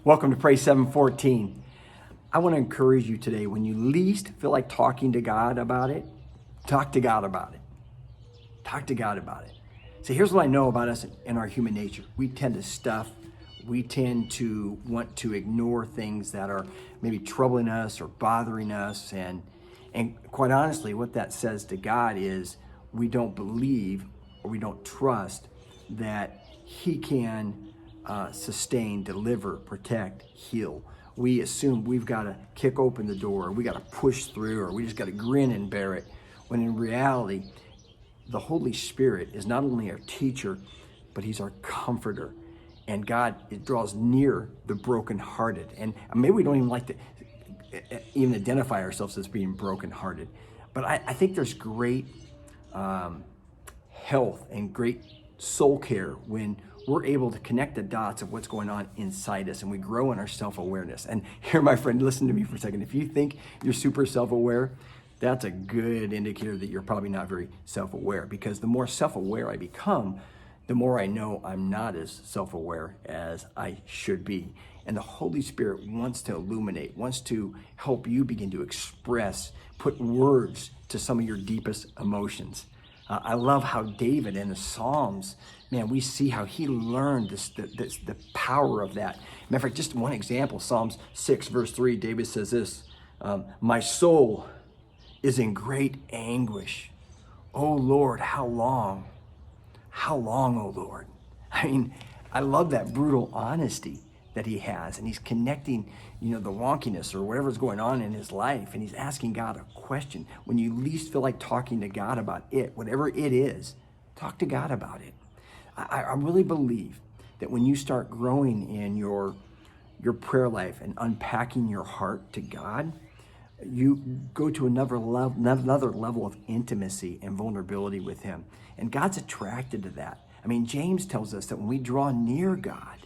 Welcome to Pray 714. I want to encourage you today, when you least feel like talking to God about it, talk to God about it. Talk to God about it. See, here's what I know about us and our human nature. We tend to stuff. We tend to want to ignore things that are maybe troubling us or bothering us. And quite honestly, what that says to God is we don't believe or we don't trust that He can sustain, deliver, protect, heal. We assume we've got to kick open the door, or we got to push through, or we just got to grin and bear it. When in reality, the Holy Spirit is not only our teacher, but He's our comforter. And God, it draws near the brokenhearted. And maybe we don't even like to even identify ourselves as being brokenhearted. But I think there's great health and great soul care when we're able to connect the dots of what's going on inside us and we grow in our self-awareness. And here, my friend, listen to me for a second. If you think you're super self-aware, that's a good indicator that you're probably not very self-aware, because the more self-aware I become, the more I know I'm not as self-aware as I should be. And the Holy Spirit wants to illuminate, wants to help you begin to express, put words to some of your deepest emotions. I love how David in the Psalms, man, we see how he learned the power of that. Matter of fact, just one example, Psalms 6, verse 3, David says this, my soul is in great anguish. Oh Lord, how long? How long, oh Lord? I mean, I love that brutal honesty that he has, and he's connecting, the wonkiness or whatever's going on in his life, and he's asking God a question. When you least feel like talking to God about it, whatever it is, talk to God about it. I really believe that when you start growing in your prayer life and unpacking your heart to God, you go to another level of intimacy and vulnerability with Him. And God's attracted to that. I mean, James tells us that when we draw near God,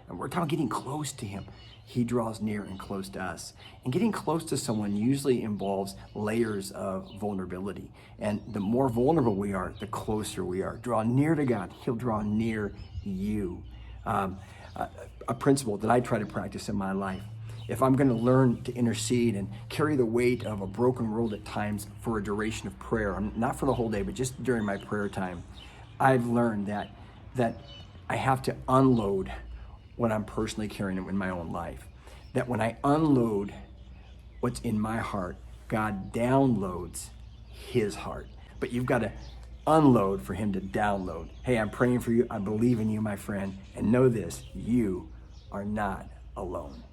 and we're talking getting close to Him, He draws near and close to us. And getting close to someone usually involves layers of vulnerability. And the more vulnerable we are, the closer we are. Draw near to God, He'll draw near you. A principle that I try to practice in my life: if I'm going to learn to intercede and carry the weight of a broken world at times for a duration of prayer, not for the whole day, but just during my prayer time, I've learned that I have to unload what I'm personally carrying in my own life. That when I unload what's in my heart, God downloads His heart. But you've got to unload for Him to download. Hey, I'm praying for you. I believe in you, my friend. And know this, you are not alone.